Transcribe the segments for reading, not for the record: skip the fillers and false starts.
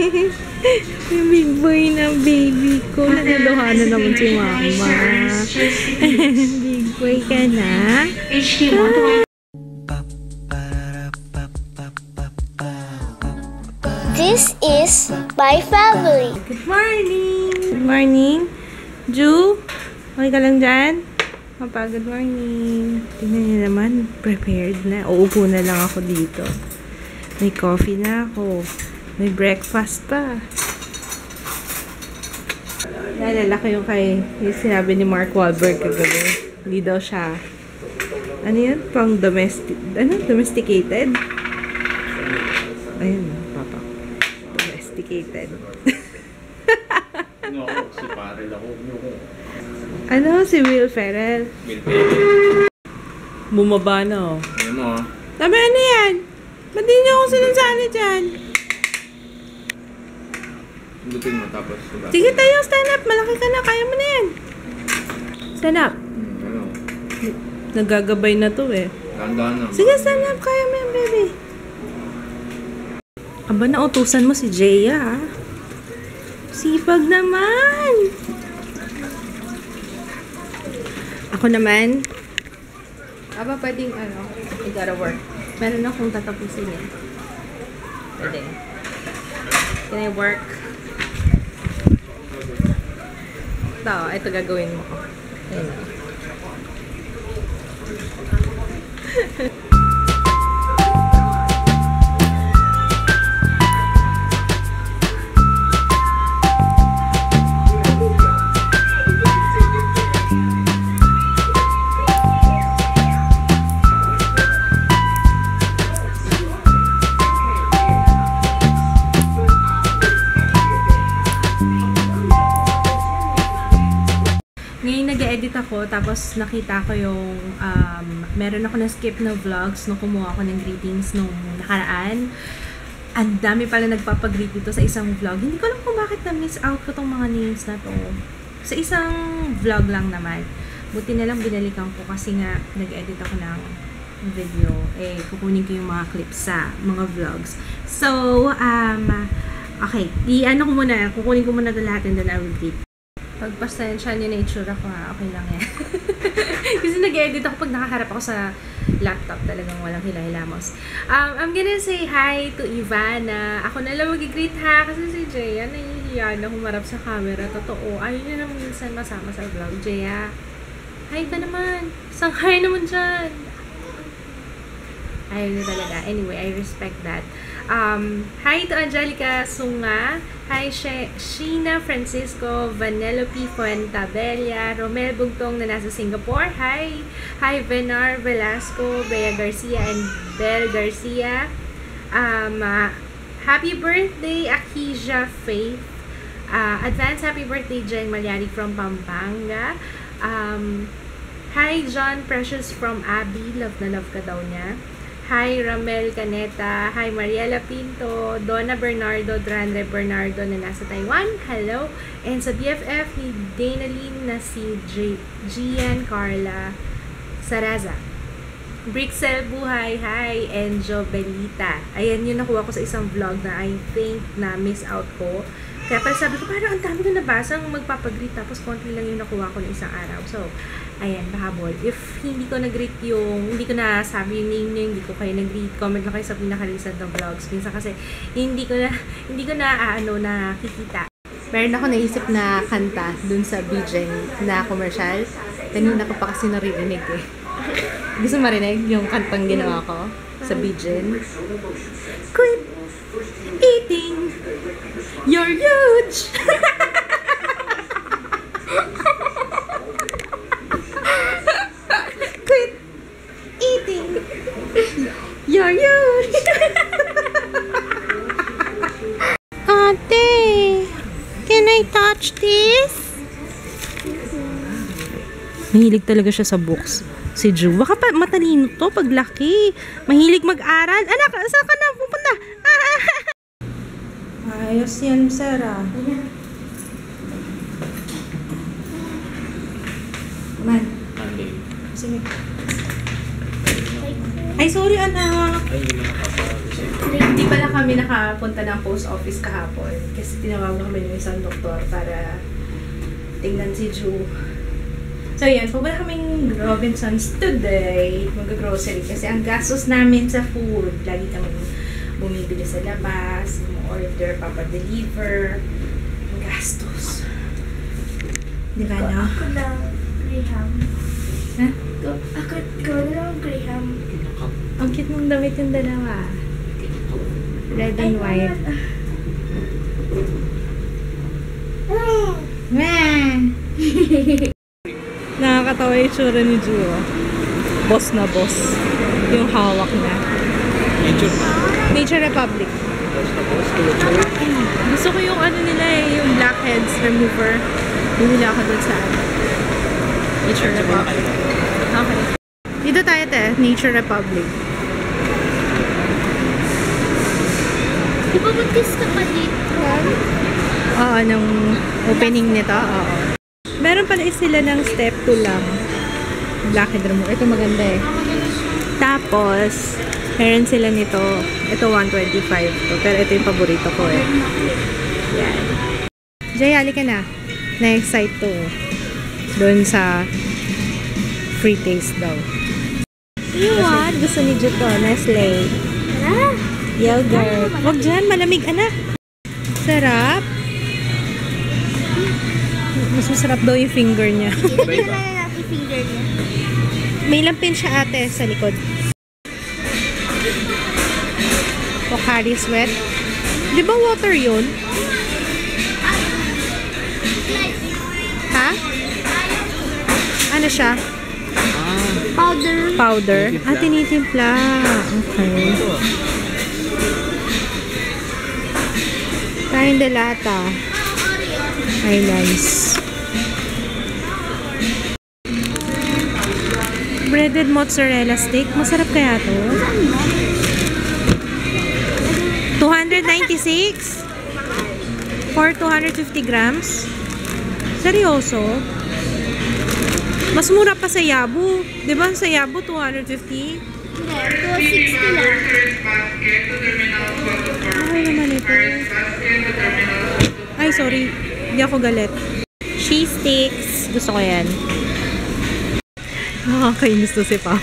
Yung big boy na baby ko. Naluha na naman si mama. Big boy ka na. This is my family. Good morning! Good morning! Ju? Okay ka lang dyan? Papa, good morning! Tingnan niyo naman, prepared na. Uupo na lang ako dito. May coffee na ako. May breakfast pa. Naalala ko yung yung sinabi ni Mark Wahlberg kagabi. Hindi daw siya. Ano yun? Pang domesticated? Ayun, papa. Domesticated. No, si Farrell ako. Ano? Si Will Ferrell? Will Ferrell. Bumaba na, oh. Ayan mo, ah. Sabi, ano yan? Ba't di niyo ako sinansali dyan? Lupin mo, tapos diba? Sige tayo, stand up. Malaki ka na. Kaya mo na yan. Stand up. Ano? Nagagabay na to, eh. Dahan-dahan lang. Sige, stand up. Kaya mo yan, baby. Aba, nautusan mo si Jeya, ha? Sipag naman. Ako naman. Aba, pwedeng, I gotta work. Meron akong tatapusin, eh. Pwede. Can I work? Ito gagawin mo ko. Ayun. Ngayon nag-edit ako, tapos nakita ko yung meron ako na-skip na vlogs nung kumuha ako ng greetings nung nakaraan. Ang dami pala nagpapag-greet dito sa isang vlog. Hindi ko alam kung bakit na-miss out ko tong mga names na to. Sa isang vlog lang naman. Buti na lang binalikan ko kasi nga nag-edit ako ng video. Kukunin ko yung mga clips sa mga vlogs. So, okay. Kukunin ko muna lahat and then I will greet. Pagpasensya niyo na itsura ko, ha? Okay lang yan. Kasi nag-edit ako pag nakaharap ako sa laptop, talagang walang hila-hilamos. I'm gonna say hi to Ivana. Ako na lang mag-greet, ha? Kasi si Jeya, nahihiya na humarap sa camera. Totoo. Ayun na naman minsan masama sa vlog. Jeya, hi ba naman? Isang hi naman dyan. Ayun na talaga. Anyway, I respect that. Hi to Angelica Sunga. Hi Sheena Francisco, Vanelope Fuentabella, Romel Bugtong na nasa Singapore. Hi Venar Velasco, Bea Garcia, and Bel Garcia. Happy birthday Akija Faith. Advance happy birthday Jen Malyari from Pampanga. Hi John Precious from Abby, love na love ka daw niya. Hi Ramel Caneta, hi Mariela Pinto, Donna Bernardo, Dranre Bernardo na nasa Taiwan, hello. And sa BFF ni Danalyn na si Gian Carla Saraza. Brixel Buhay, hi, and Jobelita. Ayan yung nakuha ko sa isang vlog na I think na miss out ko. Kaya pala sabi ko, parang ang dami ko nabasang magpapag-greet tapos konti lang yung nakuha ko ng isang araw. So, ayan, pahabol. If hindi ko nag-greet hindi ko na sabi yung name nyo, hindi ko kayo nag-greet, comment lang kayo sa pinaka-recent na vlogs. Minsan kasi, hindi ko na nakikita. Meron ako naisip na kanta dun sa BJ na commercial. Kanina ko pa kasi naririnig eh. Gusto marinig yung kantang ginawa ko sa BJ? Quit eating! You're huge! Quit eating! You're huge! Ate! Can I touch this? Mahilig talaga siya sa books. Si Ju. Baka pa matalino to pag laki. Mahilig mag-aral. Anak, saan ka na pupunta? Ayos yan, Sarah. Man. Sige. Ay, sorry, anak. Ay, hindi mo nakapag-receive. Hindi pala kami nakapunta ng post office kahapon kasi tinawagan kami ng isang doktor para tingnan si Ju. So yan, pupunta kaming Robinsons today, mag-grocery kasi ang gastos namin sa food, lagi kami bumibili sa labas, order, papadeliver, ang gastos. Di ba, no? Ako lang, Graham. Ha? Ako lang, Graham. Ang cute mong damit yung dalawa. Red and white. Nakakatawa yung tsura ni Ju. Boss na boss. Yung hawak na. Nature Republic. Gusto ko yung ano nila eh, yung blackheads remover. Bumili ako doon sa Nature Republic. Okay. Dito tayo Nature Republic. Di ba buntis ka pa dito? Oo, nung opening nito, oo. Meron pala sila ng step 2 lang. Blackhead remover. Ito maganda eh. Tapos, meron sila nito. Ito 125 to. Pero ito yung paborito ko eh. Yan. Jay, halika na. Na-excite to. Doon sa free taste daw. You what? Gusto ni Juto. Nestle. Ah, Yogurt. Huwag dyan. Malamig, anak. Sarap. Mas masarap daw yung finger niya. tingnan na natin finger niya. May lampin siya ate sa likod. Pocari Sweat. Di ba water yun? Ha? Ano siya? Powder. Powder? Ah, tinitimpla. Okay. Kain de lata. Islands. Breaded mozzarella stick. Masarap kaya to? 296? For 250 grams? Seryoso? Mas mura pa sa Yabu. Di ba sa Yabu 250? Hindi, 260 lang. Ano naman ito? Ay, sorry. Hindi ako galit. Cheese sticks. Gusto ko yan. Nakakainis to si Papa.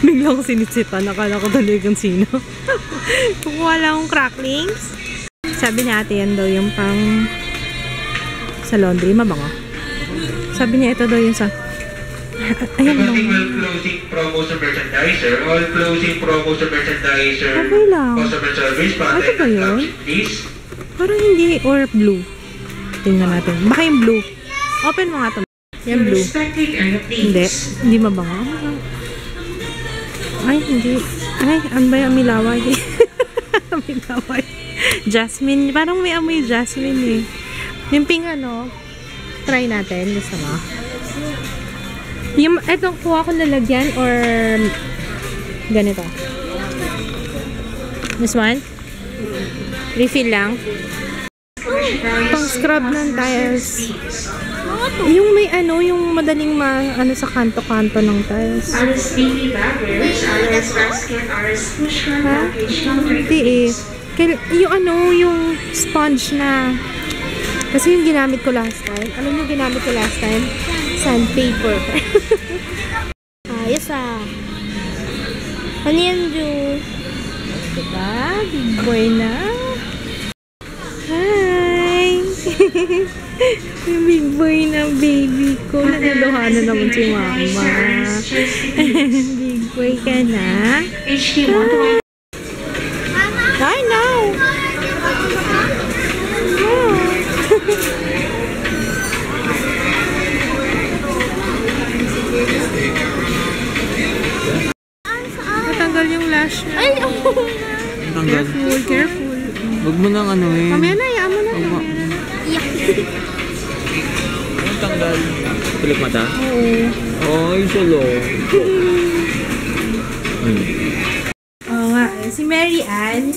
Biglang sinisipan. Nakala ko tuloy kung sino. Kukuha lang akong cracklings. Sabi niya ate yan daw yung pang sa laundry. Mabango. Sabi niya ito daw yung sa ayan daw. All closing promos of merchandiser. All closing promos of merchandiser. Okay lang. Customer service. Ano ba yun? Please. Parang hindi. Or blue. Tingnan natin. Baka yung blue. Open mo nga ito. Yan blue. Hindi. Hindi mabango. Ay, hindi. Ay, ano ba yung amilaway? Amilaway. Jasmine. Parang may amoy jasmine eh. Yung pink ano, try natin. Gusto mo? Yung, etong kuha ko lalagyan or ganito? This one? Refill lang? Pang scrub ng tiles. Yung may ano, yung madaling ano sa kanto-kanto ng tiles. Ha? Hindi eh. Yung ano, yung sponge na. Kasi yung ginamit ko last time. Alam yung ginamit ko last time? Sandpaper. Ayos ah. Ano yan, Ju? Diba? Big boy na. Hi! Yung big boy na baby ko. Nanaluhanan naman si mama. Big boy ka na. Hi, no! Natanggal yung lash niya. Ay, oh. Careful, careful. Huwag mo nang ano eh. Mamaya na, yaman na. Ang tanggal. Tulik mata? Oo. Ay, solo. Oo nga. Si Mary Ann.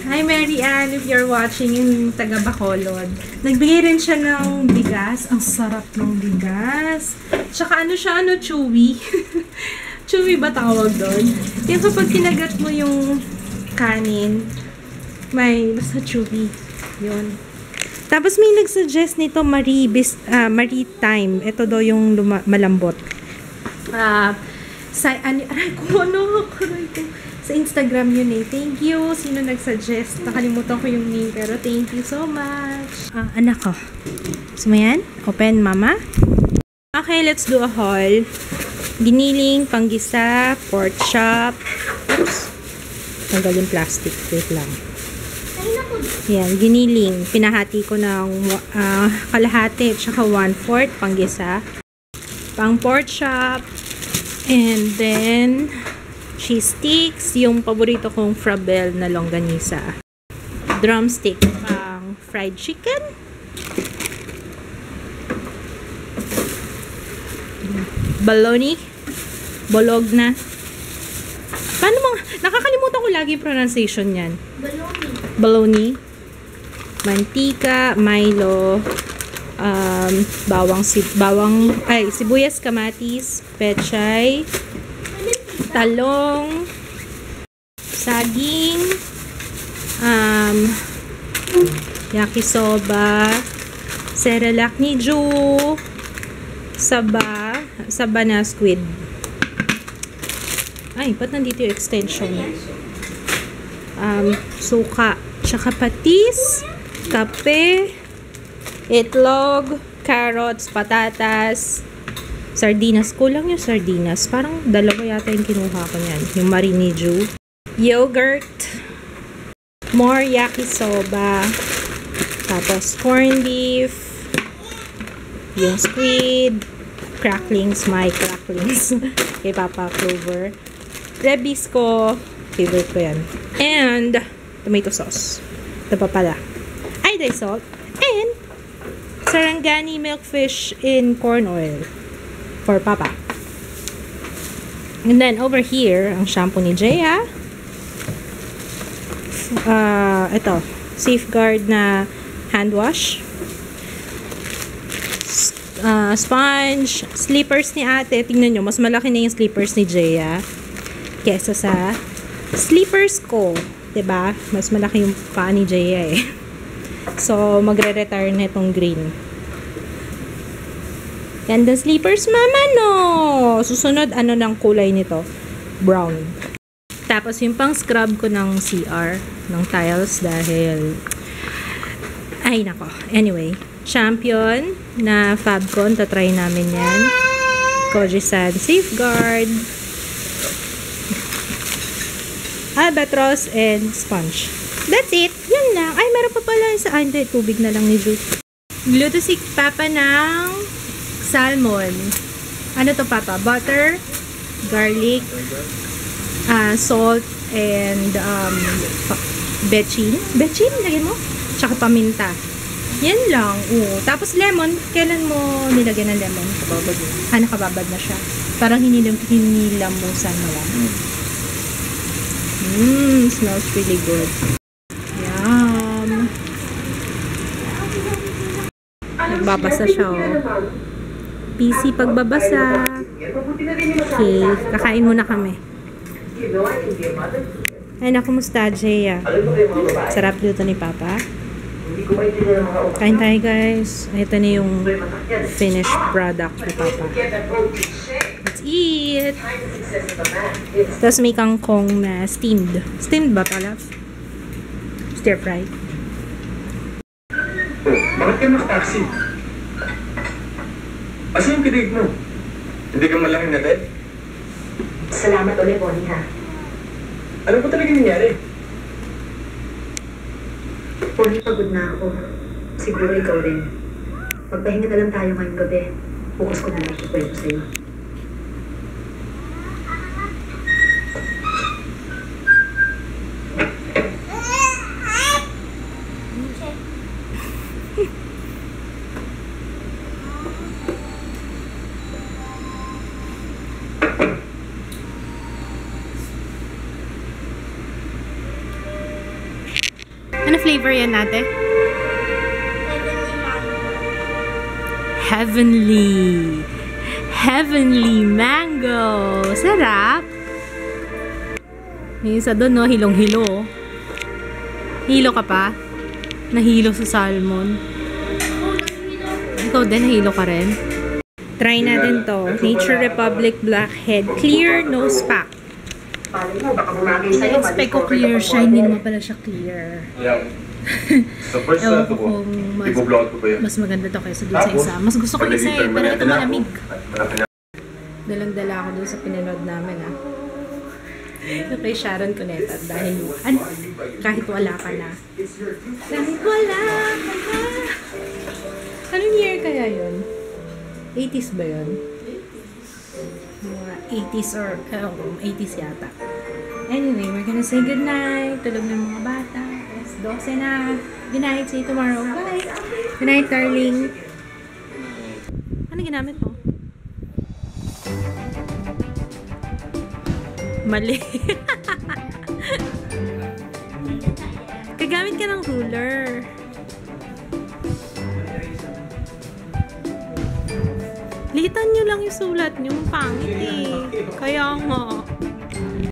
Hi Mary Ann, if you're watching yung taga Bacolod. Nagbigay rin siya ng bigas. Ang sarap ng bigas. Tsaka ano siya, ano, chewy. Chewy ba tawag doon? Yung kapag kinagat mo yung kanin. May basta chewy. Yun. Tapos may nagsuggest nito Maritime. Ito daw yung malambot. Sa Instagram yun eh. Thank you. Sino nagsuggest? Nakalimutan ko yung name pero thank you so much. Anak ko. Gusto mo yan? Open, mama. Okay, let's do a haul. Giniling, panggisa, pork chop. Oops. Tanggal yung plastic. Wait lang. Yan, giniling. Pinahati ko ng kalahati at saka 1/4 panggisa. Pang pork chop. And then, cheese sticks. Yung paborito kong Frabel na longganisa. Drumstick. Pang fried chicken. Bologna. Bologna. Paano mga... Nakakalimutan ko lagi yung pronunciation yan. Bologna. Mantika, Milo, sibuyas, kamatis, pechay, talong, saging, yakisoba, Cerelac ni Ju, saba na squid. Ay, ba't nandito yung extension? Suka, tsaka patis, kape, itlog, carrots, patatas, sardinas. Kulang yung sardinas. Parang dalawa yata yung kinuha ko yan. Yung mariniju. Yogurt, more yakisoba, tapos corned beef, yung squid, cracklings, my cracklings, kay Papa Clover. Rebisco, favorite ko yan. And, tomato sauce. Ito pa pala. Iodine salt. And, Sarangani milkfish in corn oil. For Papa. And then, over here, ang shampoo ni Jaya. Ito. Safeguard na hand wash. Sponge. Slippers ni ate. Tingnan nyo, mas malaki na yung slippers ni Jaya kesa sa slippers ko. 'Di ba? Mas malaki yung paa ni Jaya eh. So, magre-retire na itong green. Ganda slippers, mama, no! Susunod, ano ng kulay nito? Brown. Tapos, yung pang scrub ko ng CR, ng tiles, dahil... Ay, nako. Anyway, Champion na Fabcon. Tatry namin yan. Kojisan Safeguard. Albatross and sponge. That's it. Yan lang. Ay, meron pa pala sa... Ay, hindi. Tubig na lang ni Jude. Gluto si Papa ng salmon. Ano to, Papa? Butter, garlic, salt, and bechin. Bechin, lagyan mo? Tsaka paminta. Yan lang. Oo. Tapos lemon. Kailan mo nilagyan ng lemon? Nakababad na. Nakababad na siya. Parang hinilamusan mo lang. Smells really good. Yum. Nagbabasa siya, oh. PC pagbabasa. Okay, kakain muna kami. Ay, nakumusta, Jaya? Sarap dito ni Papa. Kain tayo, guys. Ito na yung finished product ni Papa. Let's eat! Tapos may kangkong na steamed. Steamed ba pala? Stir fry. Bakit ka naka-taxi? Asa yung kinig mo? Hindi ka malaki na bed? Salamat ulit, Bonnie, ha? Ano ba talaga nangyari? Bonnie, pagod na ako. Siguro ikaw rin. Magpahinga na lang tayo ngayong gabi. Bukas ko na lang ito sa'yo. Ano flavor yan natin? Heavenly. Heavenly mango. Sarap. Yung isa doon, no? Hilong-hilo. Oh. Hilo ka pa? Nahilo sa salmon. Ikaw din, nahilo ka rin? Try natin to. Nature Republic Blackhead Clear Nose Pack. I-expect ko clear siya. Hindi naman pala siya clear. Yeah. Sa first Ewan na ko ko, kung ibo-vlog ko pa yan. mas maganda to kaysa dun sa isa. Mas gusto ko isa eh. Pero ito malamig. Dalang-dala ako dun sa pinanood namin ah. Ito kay Sharon Cuneta. Dahil kahit wala ka na. Kahit wala ka na. Anong year kaya yun? 80s ba yun? Mga 80s or 80s yata. Anyway, we're gonna say goodnight. Tulog ng mga bata. Alas 12 na. Good night. See you tomorrow. Bye. Good night, darling. Ano ginamit mo? Mali. Kagamit ka ng ruler. Litan nyo lang yung sulat nyo. Pangit eh. Kaya nga.